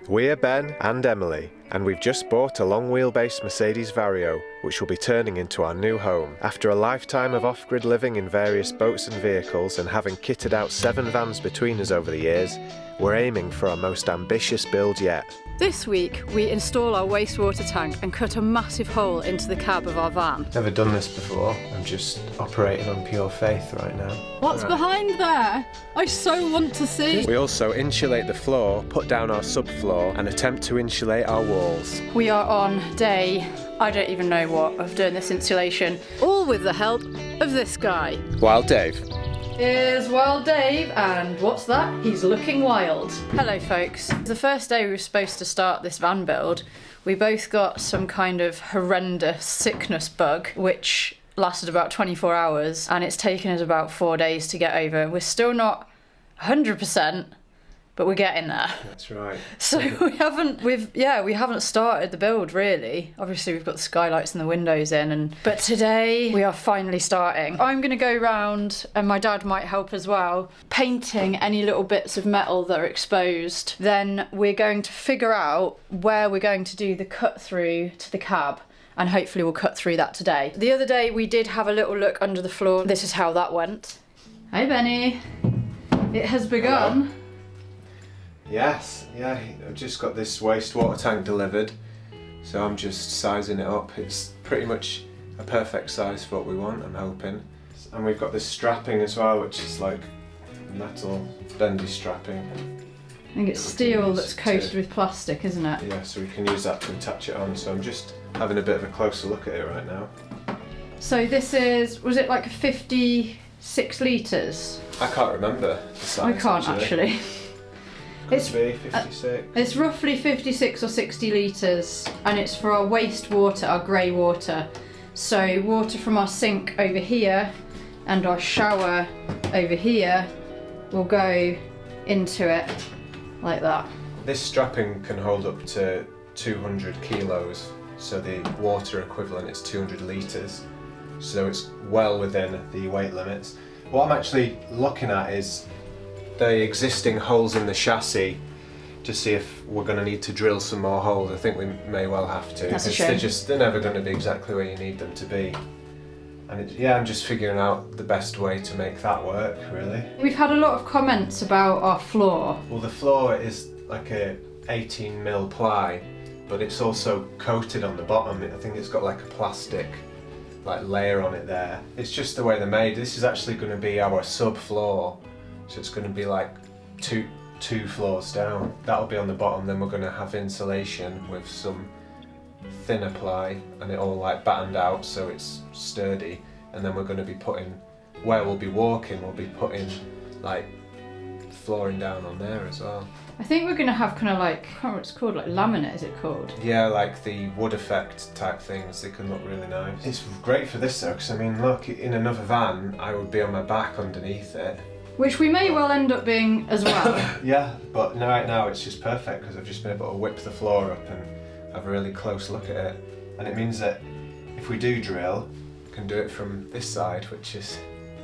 We're Ben and Emily, and we've just bought a long-wheelbase Mercedes VARIO, which will be turning into our new home. After a lifetime of off-grid living in various boats and vehicles and having kitted out 7 vans between us over the years, we're aiming for our most ambitious build yet. This week, we install our wastewater tank and cut a massive hole into the cab of our van. Never done this before. I'm just operating on pure faith right now. What's behind there? I so want to see. We also insulate the floor, put down our subfloor, and attempt to insulate our walls. We are on day, I don't even know what, of doing this insulation, all with the help of this guy. Wild Dave. Is Wild Dave, and what's that? He's looking wild. Hello folks. The first day we were supposed to start this van build, we both got some kind of horrendous sickness bug, which lasted about 24 hours, and it's taken us about 4 days to get over. We're still not 100%, but we're getting there. That's right. So we haven't started the build really. Obviously we've got the skylights and the windows in, but today we are finally starting. I'm gonna go round, and my dad might help as well, painting any little bits of metal that are exposed. Then we're going to figure out where we're going to do the cut through to the cab, and hopefully we'll cut through that today. The other day we did have a little look under the floor. This is how that went. Hi Benny. It has begun. Hello. Yes, yeah, I've just got this wastewater tank delivered, so I'm just sizing it up. It's pretty much a perfect size for what we want, I'm hoping. And we've got this strapping as well, which is like metal bendy strapping. I think it's steel that's coated with plastic, isn't it? Yeah, so we can use that to attach it on, so I'm just having a bit of a closer look at it right now. So this is, was it like 56 litres? I can't remember the size. I can't actually. It's 56. It's roughly 56 or 60 litres, and it's for our wastewater, our grey water. So water from our sink over here and our shower over here will go into it like that. This strapping can hold up to 200 kilos, so the water equivalent is 200 litres. So it's well within the weight limits. What I'm actually looking at is the existing holes in the chassis to see if we're going to need to drill some more holes. I think we may well have to. That's a shame. They're never going to be exactly where you need them to be. And I'm just figuring out the best way to make that work, really. We've had a lot of comments about our floor. Well, the floor is like a 18mm ply, but it's also coated on the bottom. I think it's got like a plastic layer on it there. It's just the way they're made. This is actually going to be our subfloor. So it's going to be like two floors down. That'll be on the bottom, then we're going to have insulation with some thinner ply, and it all like battened out so it's sturdy. And then we're going to be putting, where we'll be walking, we'll be putting like flooring down on there as well. I think we're going to have kind of like, I can't remember what it's called, like laminate is it called? Yeah, like the wood effect type things, they can look really nice. It's great for this though, because I mean look, in another van I would be on my back underneath it. Which we may well end up being as well. Yeah, but right now it's just perfect because I've just been able to whip the floor up and have a really close look at it. And it means that if we do drill, we can do it from this side, which is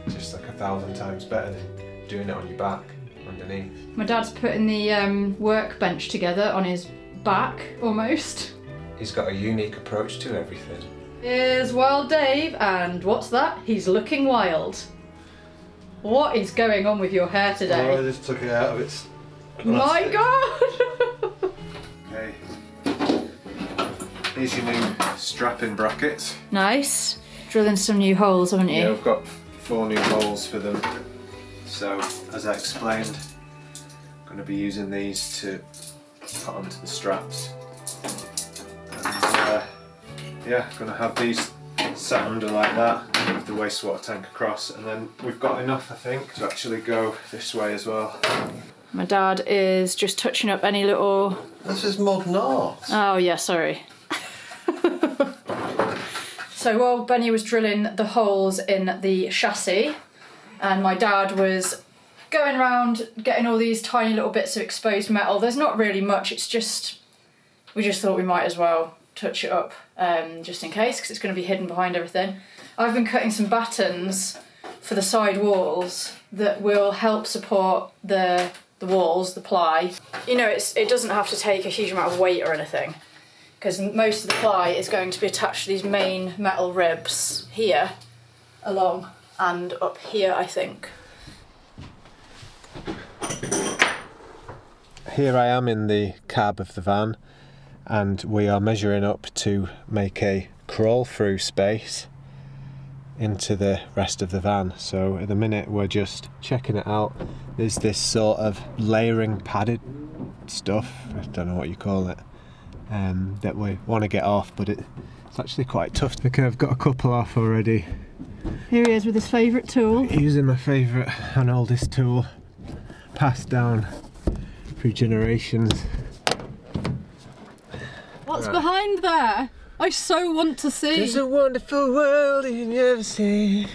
just like 1,000 times better than doing it on your back underneath. My dad's putting the workbench together on his back, almost. He's got a unique approach to everything. Here's Wild Dave, and what's that? He's looking wild. What is going on with your hair today? Oh, I just took it out of its... My God! Okay. Here's your new strapping brackets. Nice. Drilling some new holes, haven't you? Yeah, we've got 4 new holes for them. So, as I explained, I'm going to be using these to put onto the straps. And yeah, going to have these sat under like that with the wastewater tank across, and then we've got enough I think to actually go this way as well. My dad is just touching up any little... This is modern art. Oh yeah, sorry. So while Benny was drilling the holes in the chassis and my dad was going around getting all these tiny little bits of exposed metal, there's not really much, it's just, we just thought we might as well touch it up just in case, because it's going to be hidden behind everything. I've been cutting some battens for the side walls that will help support the the walls, the ply. You know, it doesn't have to take a huge amount of weight or anything, because most of the ply is going to be attached to these main metal ribs here, along, and up here, I think. Here I am in the cab of the van, and we are measuring up to make a crawl through space into the rest of the van. So at the minute we're just checking it out. There's this sort of layering padded stuff, I don't know what you call it, that we want to get off, but it's actually quite tough. Okay, I've got a couple off already. Here he is with his favourite tool. Using my favourite and oldest tool, passed down through generations. What's behind there? I so want to see. It's a wonderful world you never see.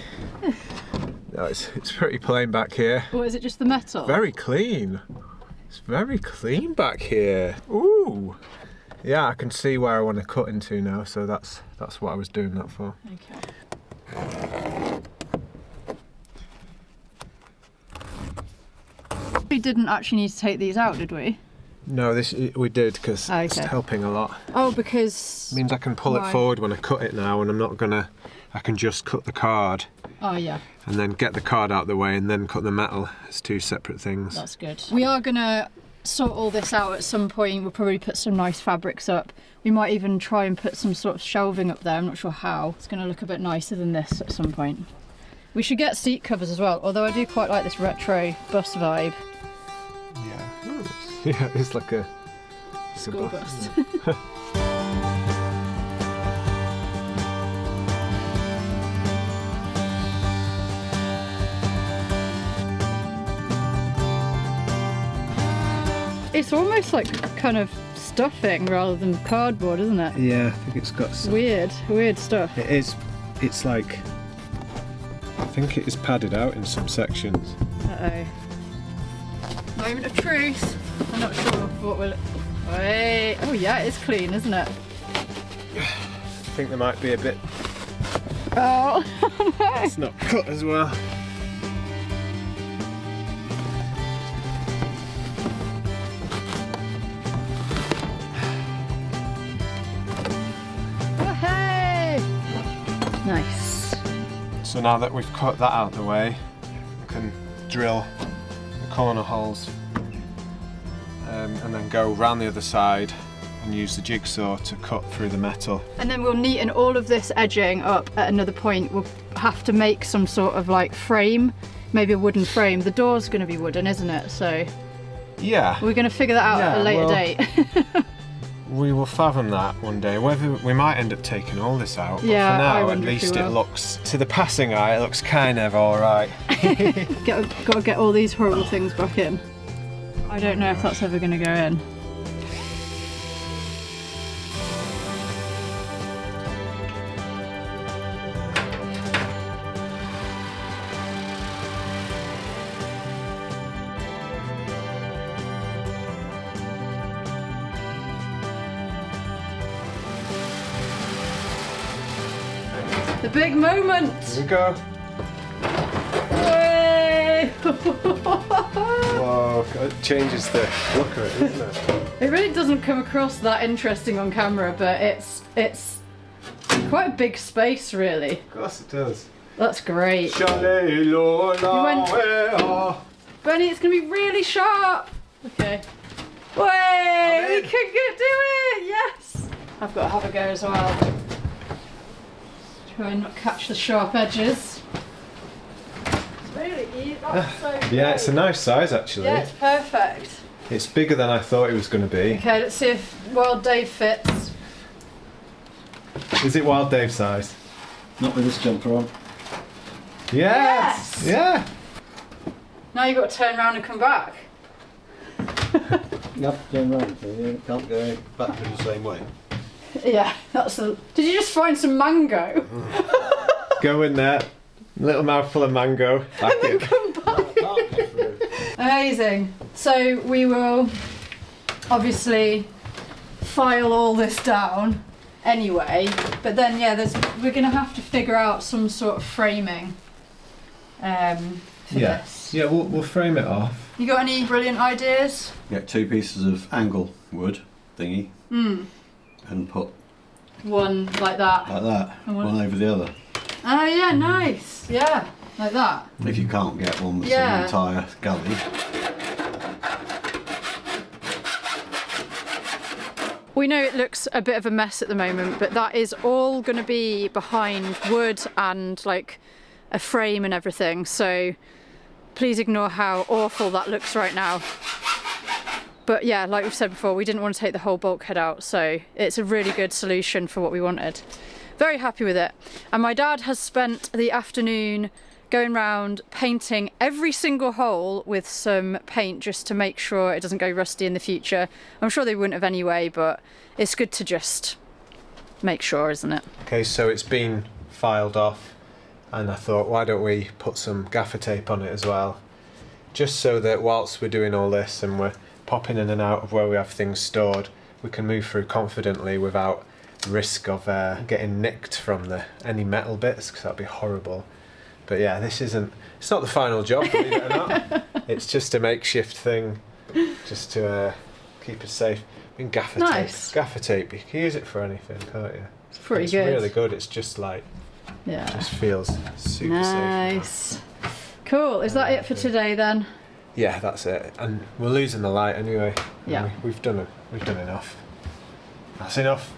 No, it's pretty plain back here. Or is it just the metal? Very clean. It's very clean back here. Ooh. Yeah, I can see where I want to cut into now, so that's what I was doing that for. Okay. We didn't actually need to take these out, did we? No, we did, because it's helping a lot. Oh, because... It means I can pull it forward when I cut it now, and I can just cut the card. Oh, yeah. And then get the card out of the way and then cut the metal. It's two separate things. That's good. We are going to sort all this out at some point. We'll probably put some nice fabrics up. We might even try and put some sort of shelving up there. I'm not sure how. It's going to look a bit nicer than this at some point. We should get seat covers as well, although I do quite like this retro bus vibe. Yeah. Ooh. Yeah, it's like a school bus. It's almost like kind of stuffing rather than cardboard, isn't it? Yeah, I think it's got some... Weird stuff. It is. It's like... I think it is padded out in some sections. Uh-oh. Moment of truth. I'm not sure what will... Wait. Oh yeah, it's clean, isn't it? I think there might be a bit... Oh, no. It's not cut as well. Oh, hey! Nice. So now that we've cut that out of the way, we can drill the corner holes and then go round the other side and use the jigsaw to cut through the metal. And then we'll neaten all of this edging up at another point. We'll have to make some sort of like frame, maybe a wooden frame. The door's going to be wooden, isn't it? So yeah, we're going to figure that out at a later date. We will fathom that one day. Whether we might end up taking all this out, but yeah, for now at least it looks, to the passing eye, it looks kind of alright. Got to get all these horrible things back in. I don't know if that's ever going to go in. The big moment! Here we go. Way! Whoa, it changes the look of it, doesn't it? It really doesn't come across that interesting on camera, but it's quite a big space, really. Of course it does. That's great. Benny, it's gonna be really sharp. Okay. Way! We can do it! Yes! I've got to have a go as well. Try and not catch the sharp edges. It's really easy. That's so great. Yeah, it's a nice size actually. Yeah, it's perfect. It's bigger than I thought it was going to be. Okay, let's see if Wild Dave fits. Is it Wild Dave size? Not with this jumper on. Yes! Yeah! Now you've got to turn around and come back. You have to turn round, so you can't go back in the same way. Yeah, that's a... Did you just find some mango? Go in there, little mouthful of mango, back in. Come back. Amazing. So we will obviously file all this down anyway, but then yeah, we're going to have to figure out some sort of framing for this. Yeah, we'll frame it off. You got any brilliant ideas? Get 2 pieces of angle wood thingy and put One like that. like that, And one over the other. Oh yeah, nice. Yeah, like that. If you can't get one that's Yeah. an entire gully. We know it looks a bit of a mess at the moment, but that is all going to be behind wood and like a frame and everything. So please ignore how awful that looks right now. But yeah, like we've said before, we didn't want to take the whole bulkhead out, so it's a really good solution for what we wanted. Very happy with it. And my dad has spent the afternoon going round painting every single hole with some paint just to make sure it doesn't go rusty in the future. I'm sure they wouldn't have anyway, but it's good to just make sure, isn't it? Okay, so it's been filed off, and I thought, why don't we put some gaffer tape on it as well, just so that whilst we're doing all this and we're popping in and out of where we have things stored, we can move through confidently without risk of getting nicked from any metal bits, because that'd be horrible. But yeah, it's not the final job, believe it or not. It's just a makeshift thing, just to keep it safe. I mean, gaffer tape, you can use it for anything, can't you? It's pretty It's good. really good. It's just like, Yeah. just feels super Nice. safe. Cool. Is that it for today then? Yeah, that's it. And we're losing the light anyway. Yeah. We've done enough. That's enough.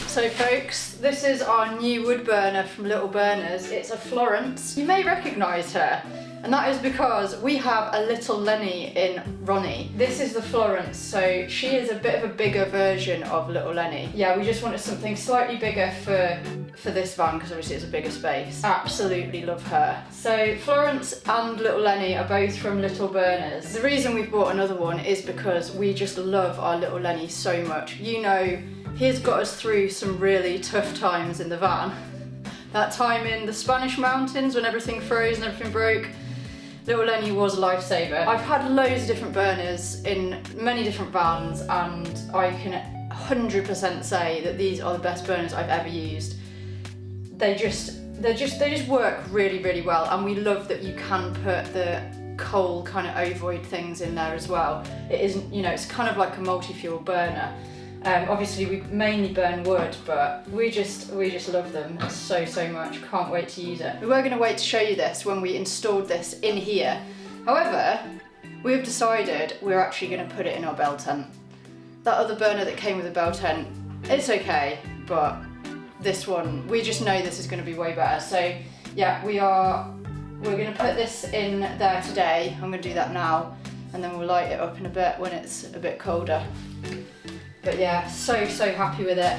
So folks, this is our new wood burner from Little Burners. It's a Florence. You may recognise her, and that is because we have a little Lenny in Ronnie. This is the Florence, so she is a bit of a bigger version of Little Lenny. Yeah, we just wanted something slightly bigger for this van, because obviously it's a bigger space. Absolutely love her. So Florence and Little Lenny are both from Little Burners. The reason we've bought another one is because we just love our Little Lenny so much. You know, he's got us through some really tough times in the van. That time in the Spanish mountains when everything froze and everything broke, Little Lenny was a lifesaver. I've had loads of different burners in many different vans, and I can 100% say that these are the best burners I've ever used. They just work really, really well, and we love that you can put the coal kind of ovoid things in there as well. It isn't, you know, it's kind of like a multi-fuel burner. Obviously we mainly burn wood, but we just love them so much. Can't wait to use it. We were going to wait to show you this when we installed this in here. However, we've decided we're actually going to put it in our bell tent. That other burner that came with the bell tent, it's okay, but this one, we just know this is going to be way better. So yeah, we're going to put this in there today. I'm going to do that now, and then we'll light it up in a bit when it's a bit colder. But yeah, so happy with it.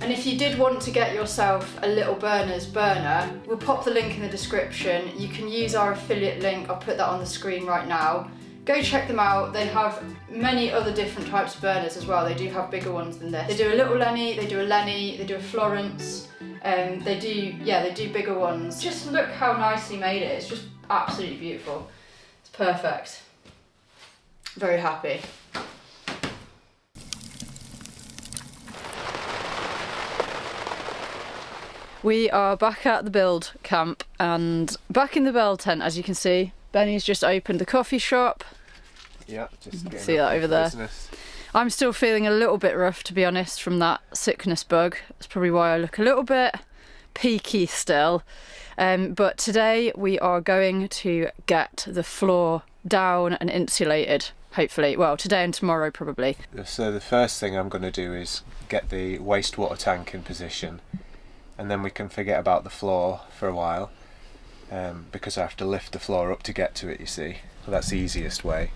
And if you did want to get yourself a Little Burners burner, we'll pop the link in the description. You can use our affiliate link, I'll put that on the screen right now. Go check them out. They have many other different types of burners as well. They do have bigger ones than this. They do a Little Lenny, they do a Lenny, they do a Florence. They do bigger ones. Just look how nicely made it is. It's just absolutely beautiful. It's perfect. Very happy. We are back at the build camp and back in the bell tent, as you can see. Benny's just opened the coffee shop. Yeah, just getting See that over there? business. I'm still feeling a little bit rough, to be honest, from that sickness bug. That's probably why I look a little bit peaky still. But today we are going to get the floor down and insulated, hopefully. Well, today and tomorrow probably. So the first thing I'm going to do is get the wastewater tank in position, and then we can forget about the floor for a while, because I have to lift the floor up to get to it, you see. So that's the easiest way.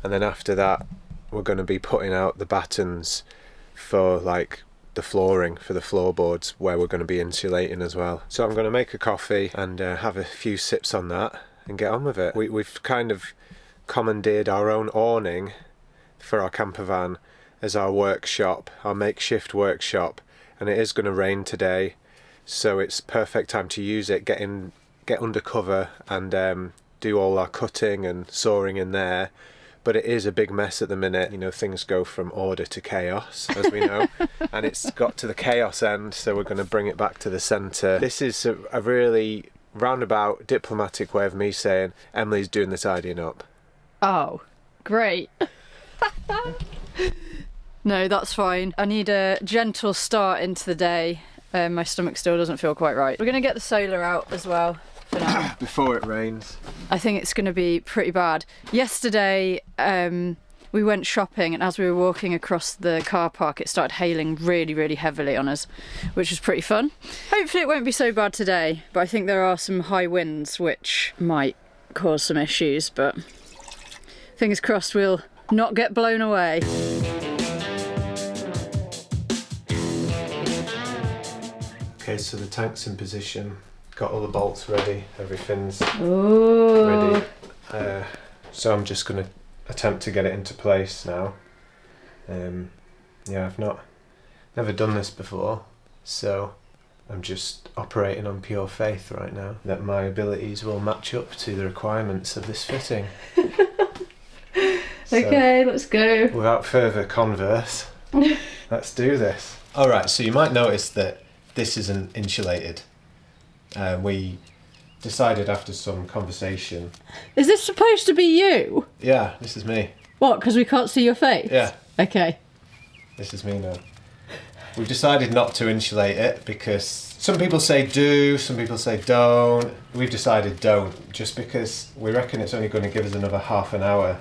And then after that we're going to be putting out the battens for like the flooring, for the floorboards where we're going to be insulating as well. So I'm going to make a coffee and have a few sips on that and get on with it. We've kind of commandeered our own awning for our camper van as our workshop, our makeshift workshop, and it is going to rain today, so it's perfect time to use it, get under cover and do all our cutting and sawing in there. But it is a big mess at the minute. You know, things go from order to chaos, as we know, and it's got to the chaos end, so we're going to bring it back to the centre. This is a really roundabout, diplomatic way of me saying Emily's doing the tidying up. Oh, great. No, that's fine. I need a gentle start into the day. My stomach still doesn't feel quite right. We're going to get the solar out as well for now. Before it rains. I think it's going to be pretty bad. Yesterday, we went shopping, and as we were walking across the car park, it started hailing really, really heavily on us, which was pretty fun. Hopefully it won't be so bad today, but I think there are some high winds which might cause some issues, but fingers crossed we'll not get blown away. Okay, so the tank's in position. Got all the bolts ready, everything's Ooh. ready. So I'm just going to attempt to get it into place now. Yeah, I've never done this before, so I'm just operating on pure faith right now that my abilities will match up to the requirements of this fitting. Okay, let's go. Without further converse, let's do this. Alright, so you might notice that this isn't insulated. We decided after some conversation. Is this supposed to be you? Yeah, this is me. What, because we can't see your face? Yeah. Okay. This is me now. We've decided not to insulate it because some people say do, some people say don't. We've decided don't, just because we reckon it's only going to give us another half an hour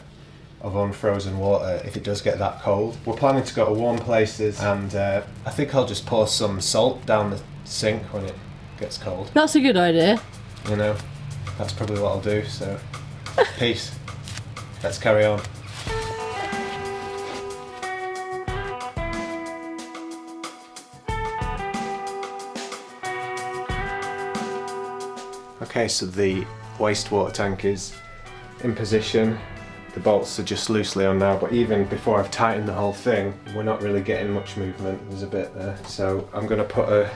of unfrozen water if it does get that cold. We're planning to go to warm places, and I think I'll just pour some salt down the sink when it gets cold. That's a good idea. You know, that's probably what I'll do, so peace. Let's carry on. Okay, so the wastewater tank is in position. The bolts are just loosely on now, but even before I've tightened the whole thing, we're not really getting much movement. There's a bit there. So I'm going to put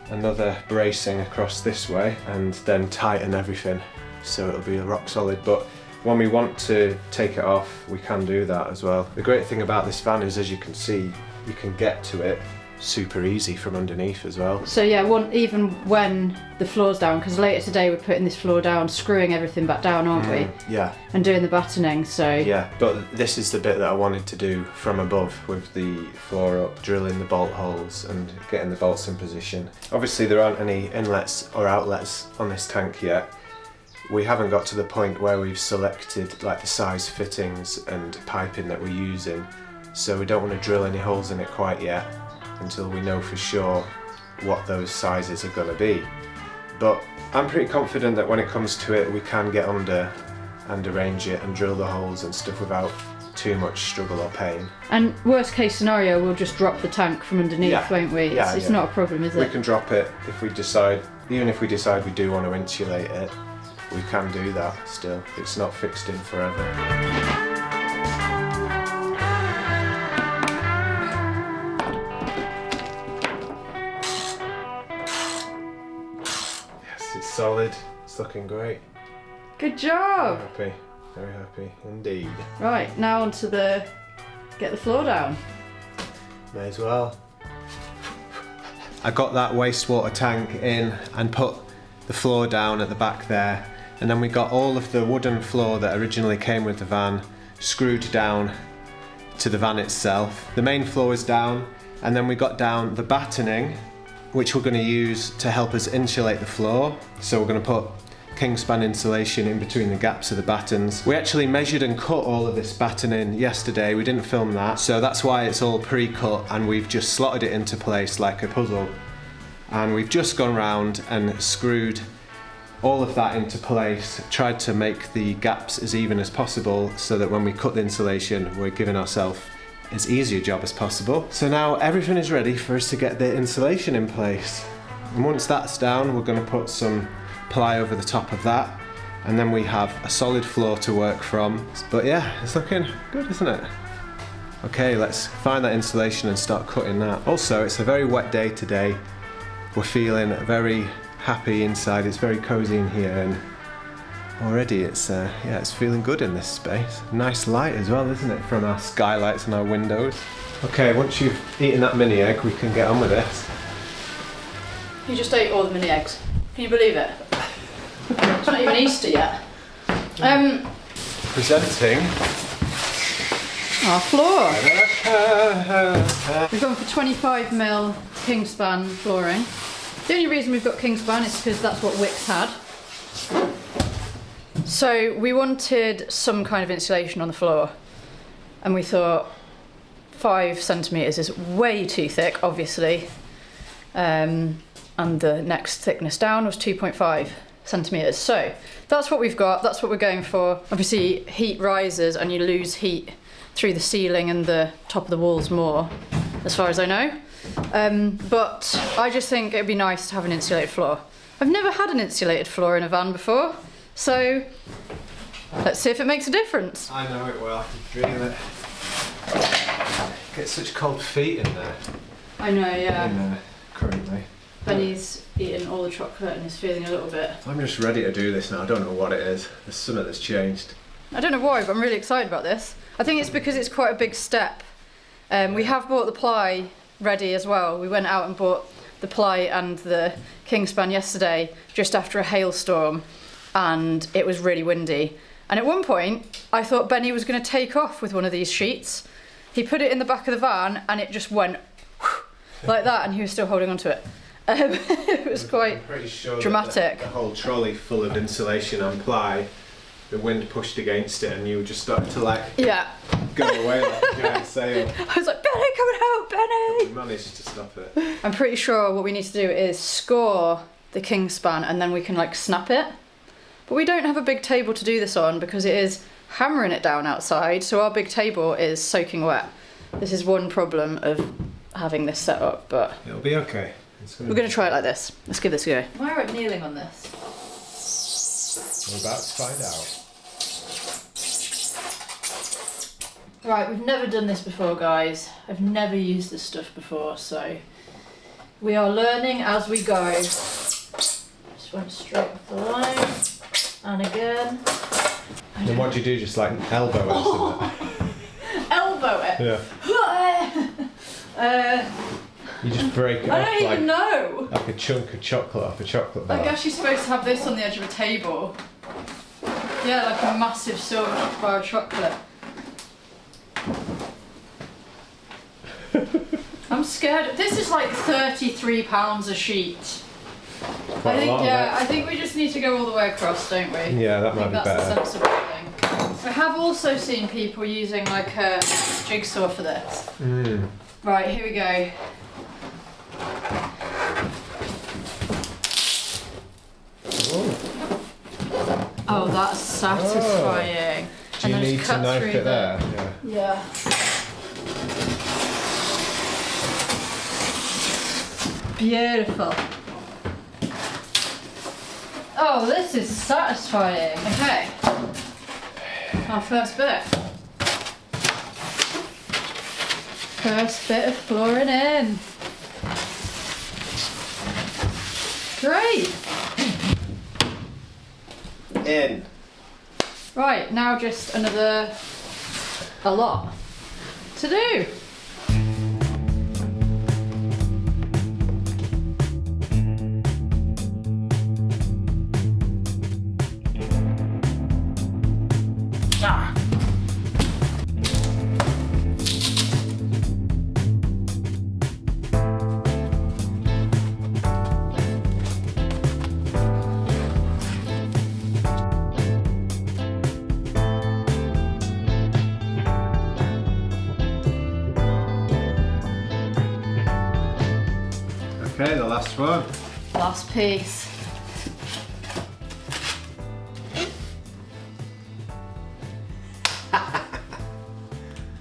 another bracing across this way and then tighten everything so it'll be rock solid. But when we want to take it off, we can do that as well. The great thing about this van is, as you can see, you can get to it super easy from underneath as well. So yeah, even when the floor's down, because later today we're putting this floor down, screwing everything back down, aren't we? Yeah. And doing the battening, so... Yeah, but this is the bit that I wanted to do from above, with the floor up, drilling the bolt holes and getting the bolts in position. Obviously there aren't any inlets or outlets on this tank yet. We haven't got to the point where we've selected like the size fittings and piping that we're using, so we don't want to drill any holes in it quite yet until we know for sure what those sizes are going to be. But I'm pretty confident that when it comes to it, we can get under and arrange it and drill the holes and stuff without too much struggle or pain. And worst case scenario, we'll just drop the tank from underneath, won't we? It's not a problem, is it? We can drop it if we decide, even if we decide we do want to insulate it, we can do that still. It's not fixed in forever. It's solid, it's looking great. Good job! Very happy indeed. Right, now on to get the floor down. May as well. I got that wastewater tank in and put the floor down at the back there, and then we got all of the wooden floor that originally came with the van screwed down to the van itself. The main floor is down, and then we got down the battening, which we're going to use to help us insulate the floor. So we're going to put Kingspan insulation in between the gaps of the battens. We actually measured and cut all of this battening yesterday. We didn't film that, so that's why it's all pre-cut, and we've just slotted it into place like a puzzle. And we've just gone round and screwed all of that into place, tried to make the gaps as even as possible so that when we cut the insulation, we're giving ourselves as easy a job as possible. So now everything is ready for us to get the insulation in place. And once that's down, we're going to put some ply over the top of that, and then we have a solid floor to work from. But yeah, it's looking good, isn't it? Okay, let's find that insulation and start cutting that. Also, it's a very wet day today. We're feeling very happy inside. It's very cozy in here, and already it's feeling good in this space. Nice light as well, isn't it, from our skylights and our windows. Okay, once you've eaten that mini egg, we can get on with this. You just ate all the mini eggs. Can you believe it? It's not even Easter yet. Presenting our floor. We've gone for 25mm Kingspan flooring. The only reason we've got Kingspan is because that's what Wix had. So we wanted some kind of insulation on the floor, and we thought 5cm is way too thick, obviously, and the next thickness down was 2.5cm. So that's what we've got, that's what we're going for. Obviously heat rises and you lose heat through the ceiling and the top of the walls more, as far as I know. But I just think it'd be nice to have an insulated floor. I've never had an insulated floor in a van before, so let's see if it makes a difference. I know it will, I can feel it. Get such cold feet in there. I know, yeah. In there, currently. Benny's eaten all the chocolate and is feeling a little bit. I'm just ready to do this now. I don't know what it is. There's something that's changed. I don't know why, but I'm really excited about this. I think it's because it's quite a big step. We have bought the ply ready as well. We went out and bought the ply and the Kingspan yesterday, just after a hailstorm, and it was really windy. And at one point, I thought Benny was going to take off with one of these sheets. He put it in the back of the van and it just went like that, and he was still holding onto it. It was quite dramatic. The whole trolley full of insulation and ply, the wind pushed against it and you just started to like go away like a giant sail. I was like, Benny, come and help, Benny! We managed to stop it. I'm pretty sure what we need to do is score the Kingspan and then we can like snap it. But we don't have a big table to do this on because it is hammering it down outside, so our big table is soaking wet. This is one problem of having this set up, but it'll be okay. We're going to try it like this. Let's give this a go. Why are we kneeling on this? We're about to find out. Right, we've never done this before, guys. I've never used this stuff before, so we are learning as we go. Just went straight off the line, and again. Then what do you do? Just like elbow it or something? Elbow it? Yeah. You just break it off. I don't even know. Like a chunk of chocolate off a chocolate bar. I guess you're supposed to have this on the edge of a table. Yeah, like a massive silver bar of chocolate. I'm scared. This is like £33 a sheet. I think we just need to go all the way across, don't we? Yeah, that might be better. That's the sensible thing. I have also seen people using like a jigsaw for this. Right, here we go. Oh, that's satisfying. Do you need to knife it there? Yeah. Beautiful. Oh, this is satisfying. Okay. Our first bit. First bit of flooring in. Great. In. Right, now just a lot to do. Okay, the last one. Last piece.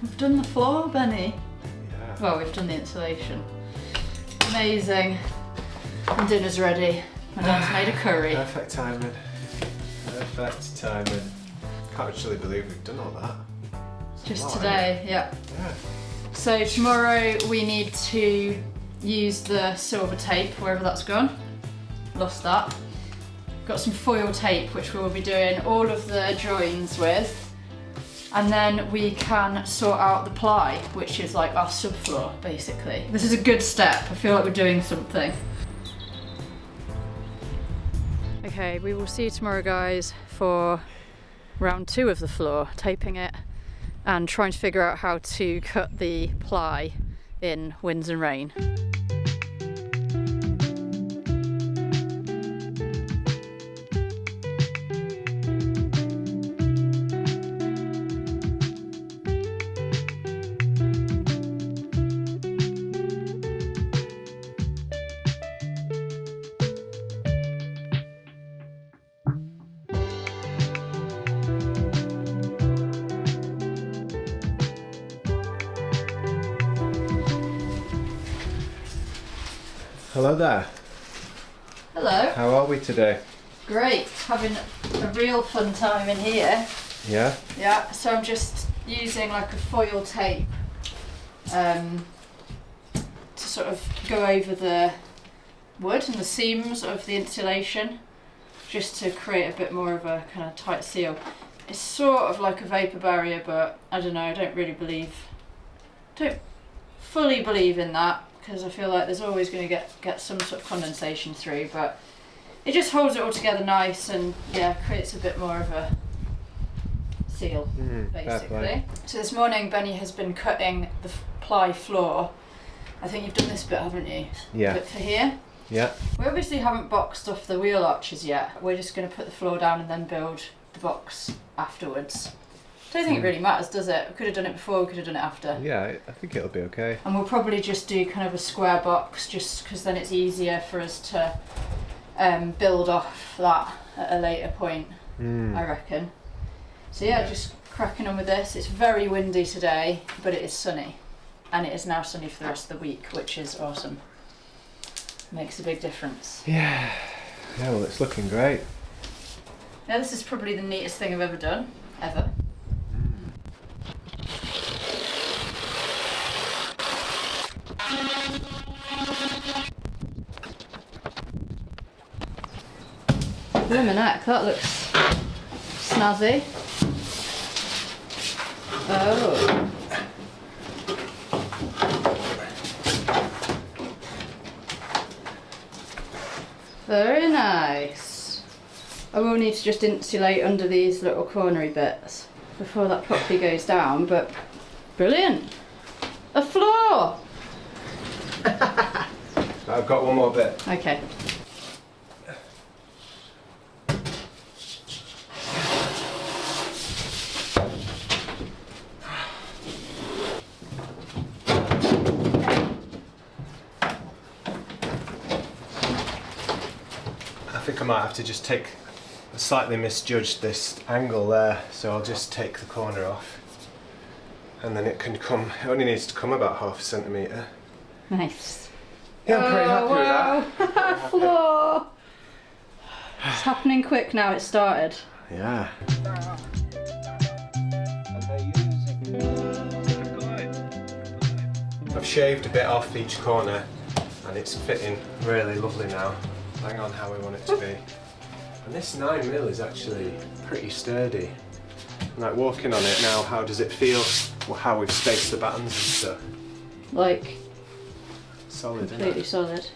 We've done the floor, Benny. Yeah. Well, we've done the insulation. Amazing. And dinner's ready. My dad's made a curry. Perfect timing. Perfect timing. Can't actually believe we've done all that. Just today, yeah. Yeah. So tomorrow we need to use the silver tape, wherever that's gone. Lost that. Got some foil tape which we will be doing all of the joins with. And then we can sort out the ply, which is like our subfloor, basically. This is a good step. I feel like we're doing something. Okay, Okay, we will see you tomorrow, guys, for round 2 of the floor, taping it and trying to figure out how to cut the ply in winds and rain. Hello there. Hello. How are we today? Great, having a real fun time in here. Yeah? Yeah, so I'm just using like a foil tape to sort of go over the wood and the seams of the insulation, just to create a bit more of a kind of tight seal. It's sort of like a vapor barrier, but I don't know, I don't fully believe in that, because I feel like there's always going to get some sort of condensation through, but it just holds it all together nice and yeah, creates a bit more of a seal, basically. So this morning Benny has been cutting the ply floor. I think you've done this bit, haven't you? Yeah. But for here? Yeah. We obviously haven't boxed off the wheel arches yet. We're just going to put the floor down and then build the box afterwards. Don't think it really matters, does it? We could have done it before, we could have done it after. Yeah, I think it'll be okay. And we'll probably just do kind of a square box, just because then it's easier for us to build off that at a later point, I reckon. So yeah, just cracking on with this. It's very windy today, but it is sunny. And it is now sunny for the rest of the week, which is awesome. Makes a big difference. Yeah. Yeah, well, it's looking great. Yeah, this is probably the neatest thing I've ever done, ever. Blimey, that looks snazzy. Oh. Very nice. I will need to just insulate under these little cornery bits before that properly goes down, but brilliant. A floor! I've got one more bit. Okay. I think I might have to just I slightly misjudged this angle there, so I'll just take the corner off. And then it only needs to come about ½ centimetre. Nice. Yeah, I'm pretty happy with that. Floor! It's happening quick now, it started. Yeah. I've shaved a bit off each corner and it's fitting really lovely now. Bang on how we want it to be. And this 9mm is actually pretty sturdy. Like walking on it now, how does it feel? Well, how we've spaced the battens and stuff. Like, solid, completely isn't it? solid.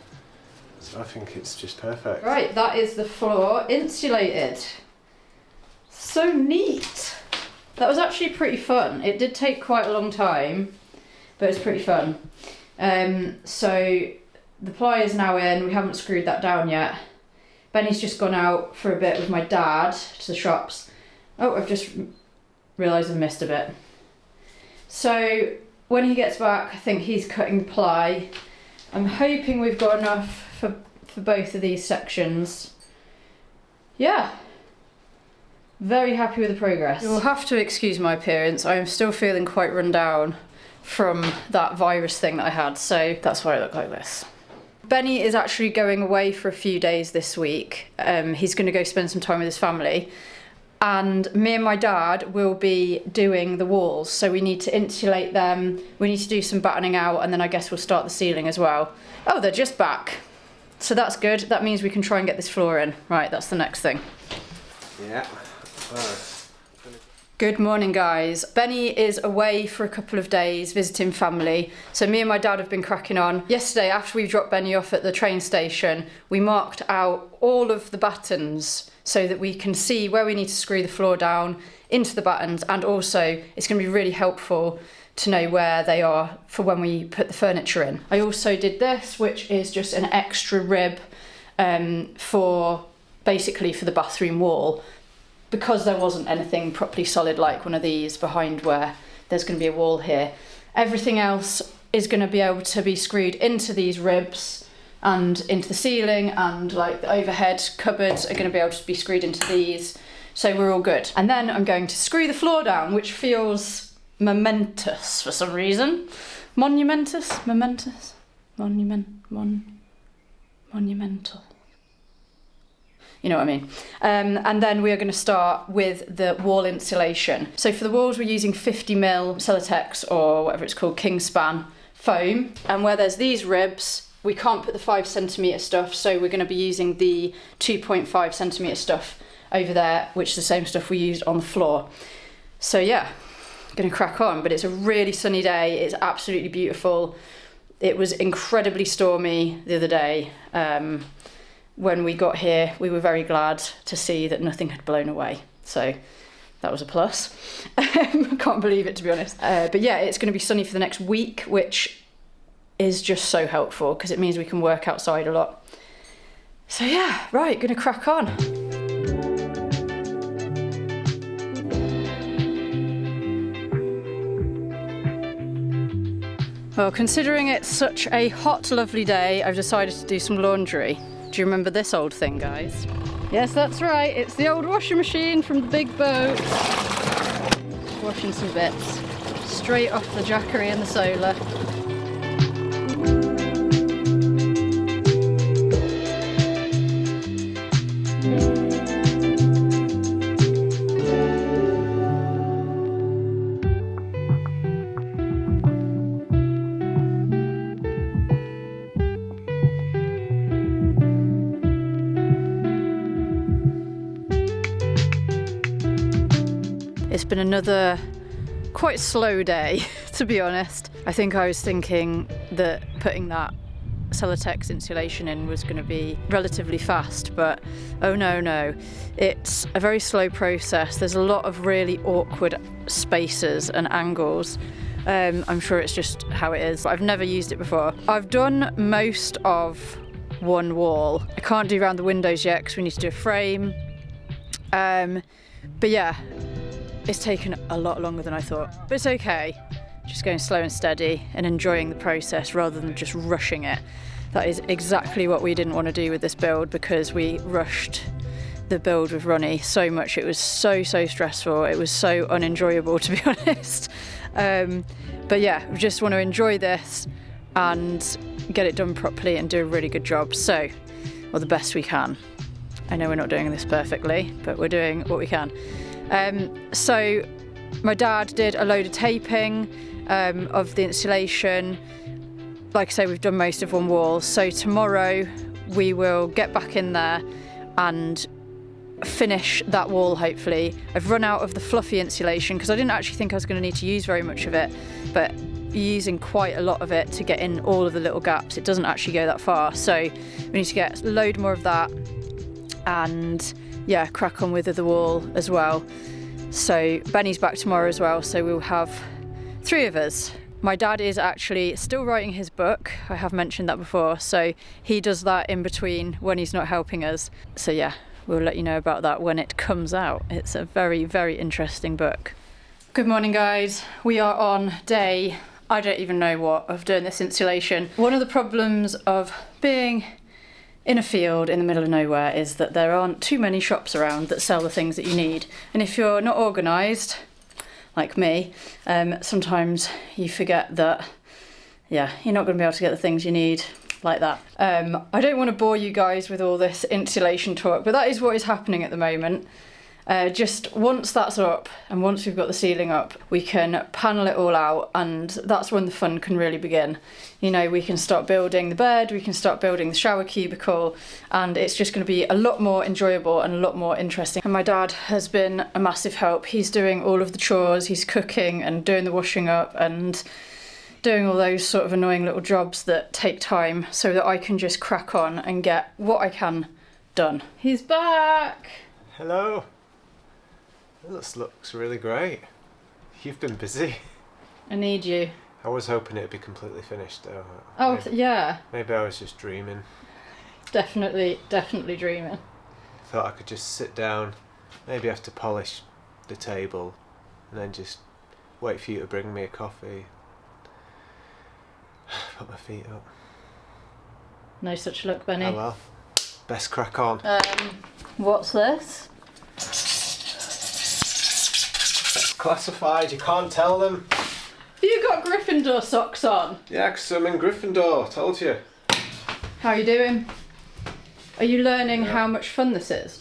So I think it's just perfect. Right, that is the floor insulated. So neat. That was actually pretty fun. It did take quite a long time, but it's pretty fun. So the ply is now in, we haven't screwed that down yet. Benny's just gone out for a bit with my dad to the shops. Oh, I've just realised I've missed a bit. So when he gets back, I think he's cutting the ply. I'm hoping we've got enough for both of these sections. Yeah. Very happy with the progress. You'll have to excuse my appearance. I am still feeling quite run down from that virus thing that I had, so that's why I look like this. Benny is actually going away for a few days this week. He's going to go spend some time with his family. And me and my dad will be doing the walls, so we need to insulate them, we need to do some battening out, and then I guess we'll start the ceiling as well. Oh, they're just back. So that's good. That means we can try and get this floor in. Right, that's the next thing. Yeah. Good morning, guys. Benny is away for a couple of days visiting family, so me and my dad have been cracking on. Yesterday, after we dropped Benny off at the train station, we marked out all of the battens so that we can see where we need to screw the floor down into the battens, and also it's going to be really helpful to know where they are for when we put the furniture in. I also did this, which is just an extra rib for basically for the bathroom wall, because there wasn't anything properly solid like one of these behind where there's going to be a wall here. Everything else is going to be able to be screwed into these ribs and into the ceiling, and like the overhead cupboards are going to be able to be screwed into these, so we're all good. And then I'm going to screw the floor down, which feels momentous for some reason. Monumental. You know what I mean. And then we are going to start with the wall insulation. So for the walls, we're using 50mm Celotex, or whatever it's called, Kingspan foam. And where there's these ribs, we can't put the 5cm stuff, so we're going to be using the 2.5cm stuff over there, which is the same stuff we used on the floor. So yeah, going to crack on. But it's a really sunny day. It's absolutely beautiful. It was incredibly stormy the other day. When we got here, we were very glad to see that nothing had blown away. So that was a plus. I can't believe it, to be honest. But yeah, it's going to be sunny for the next week, which is just so helpful because it means we can work outside a lot. So yeah, right, going to crack on. Well, considering it's such a hot, lovely day, I've decided to do some laundry. Do you remember this old thing, guys? Yes, that's right. It's the old washing machine from the big boat. Washing some bits. Straight off the Jackery and the Solar. It's been another quite slow day, to be honest. I think I was thinking that putting that Celotex insulation in was going to be relatively fast, but oh no. It's a very slow process. There's a lot of really awkward spaces and angles. I'm sure it's just how it is. I've never used it before. I've done most of one wall. I can't do around the windows yet because we need to do a frame. But yeah, it's taken a lot longer than I thought, but it's okay. Just going slow and steady and enjoying the process rather than just rushing it. That is exactly what we didn't want to do with this build, because we rushed the build with Ronnie so much. It was so stressful. It was so unenjoyable, to be honest. But yeah, we just want to enjoy this and get it done properly and do a really good job. So, well, the best we can. I know we're not doing this perfectly, but we're doing what we can. So my dad did a load of taping of the insulation. Like I say, we've done most of one wall. So tomorrow we will get back in there and finish that wall, hopefully. I've run out of the fluffy insulation because I didn't actually think I was going to need to use very much of it, but using quite a lot of it to get in all of the little gaps. It doesn't actually go that far. So we need to get a load more of that and yeah, crack on with the wall as well. So Benny's back tomorrow as well, so we'll have 3 of us. My dad is actually still writing his book. I have mentioned that before, so he does that in between when he's not helping us. So yeah, we'll let you know about that when it comes out. It's a very interesting book. Good morning, guys. We are on day, I don't even know what, of doing this insulation. One of the problems of being in a field in the middle of nowhere is that there aren't too many shops around that sell the things that you need. And if you're not organised, like me, sometimes you forget that, yeah, you're not going to be able to get the things you need like that. I don't want to bore you guys with all this insulation talk, but that is what is happening at the moment. Just once that's up and once we've got the ceiling up, we can panel it all out, and that's when the fun can really begin. You know, we can start building the bed, we can start building the shower cubicle, and it's just going to be a lot more enjoyable and a lot more interesting. And my dad has been a massive help. He's doing all of the chores, he's cooking and doing the washing up and doing all those sort of annoying little jobs that take time, so that I can just crack on and get what I can done. He's back! Hello. This looks really great. You've been busy. I need you. I was hoping it'd be completely finished though. Oh, maybe, yeah. Maybe I was just dreaming. Definitely dreaming. Thought I could just sit down, maybe have to polish the table, and then just wait for you to bring me a coffee. Put my feet up. No such luck, Benny. Oh well. Best crack on. What's this? That's classified, you can't tell them. You got Gryffindor socks on. Yeah, 'cause I'm in Gryffindor, told you. How are you doing? Are you learning how much fun this is?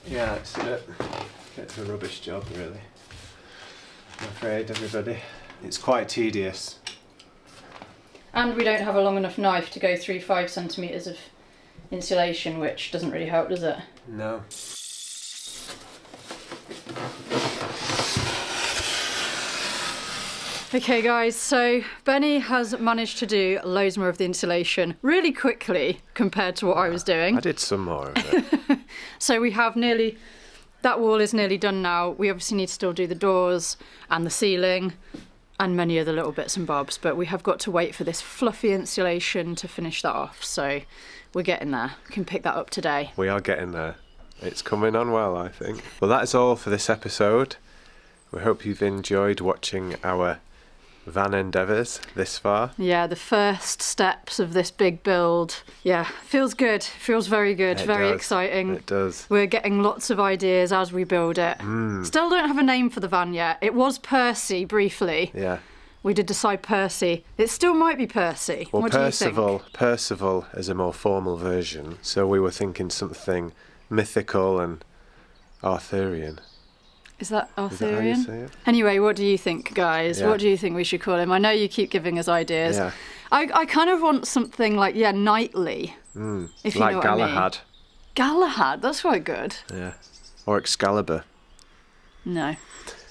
Yeah, it's a bit of a rubbish job really. I'm afraid, everybody. It's quite tedious. And we don't have a long enough knife to go through 5 centimetres of insulation, which doesn't really help, does it? No. Okay guys, so Benny has managed to do loads more of the insulation really quickly compared to what I was doing. I did some more of it. So we have that wall is nearly done now. We obviously need to still do the doors and the ceiling and many other little bits and bobs, but we have got to wait for this fluffy insulation to finish that off. So we're getting there. We can pick that up today. We are getting there. It's coming on well, I think. Well, that is all for this episode. We hope you've enjoyed watching our van endeavours this far. Yeah, the first steps of this big build. Yeah, feels good. Feels very good. Very exciting. It does. We're getting lots of ideas as we build it. Still don't have a name for the van yet. It was Percy briefly. Yeah. We did decide Percy. It still might be Percy. Well, what do you think? Percival is a more formal version, so we were thinking something mythical and Arthurian. Is that Is that how you Arthurian? say it? Anyway, what do you think, guys? Yeah. What do you think we should call him? I know you keep giving us ideas. Yeah. I kind of want something like, knightly. If you Like know what Galahad. I mean. Galahad, that's quite good. Yeah. Or Excalibur. No,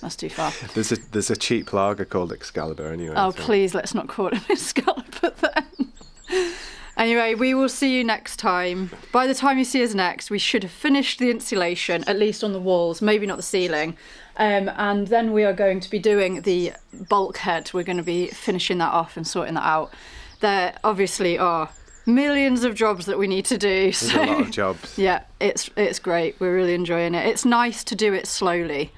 that's too far. There's a cheap lager called Excalibur anyway. Oh, so- please, let's not call him Excalibur then. Anyway, we will see you next time. By the time you see us next, we should have finished the insulation, at least on the walls, maybe not the ceiling. And then we are going to be doing the bulkhead. We're going to be finishing that off and sorting that out. There obviously are millions of jobs that we need to do. There's a lot of jobs. Yeah, it's great. We're really enjoying it. It's nice to do it slowly.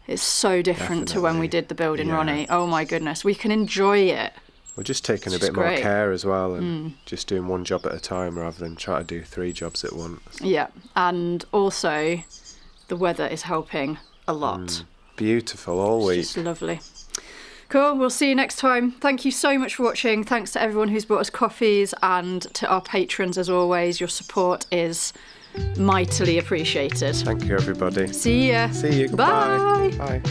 It's so different to when we did the build in Ronnie. Oh my goodness, we can enjoy it. We're just taking a It's bit more great. care as well and just doing one job at a time rather than try to do 3 jobs at once. Yeah, and also the weather is helping a lot. Beautiful all week. It's just lovely. Cool, we'll see you next time. Thank you so much for watching. Thanks to everyone who's bought us coffees and to our patrons as always. Your support is mightily appreciated. Thank you, everybody. See ya. See you. Bye. Bye.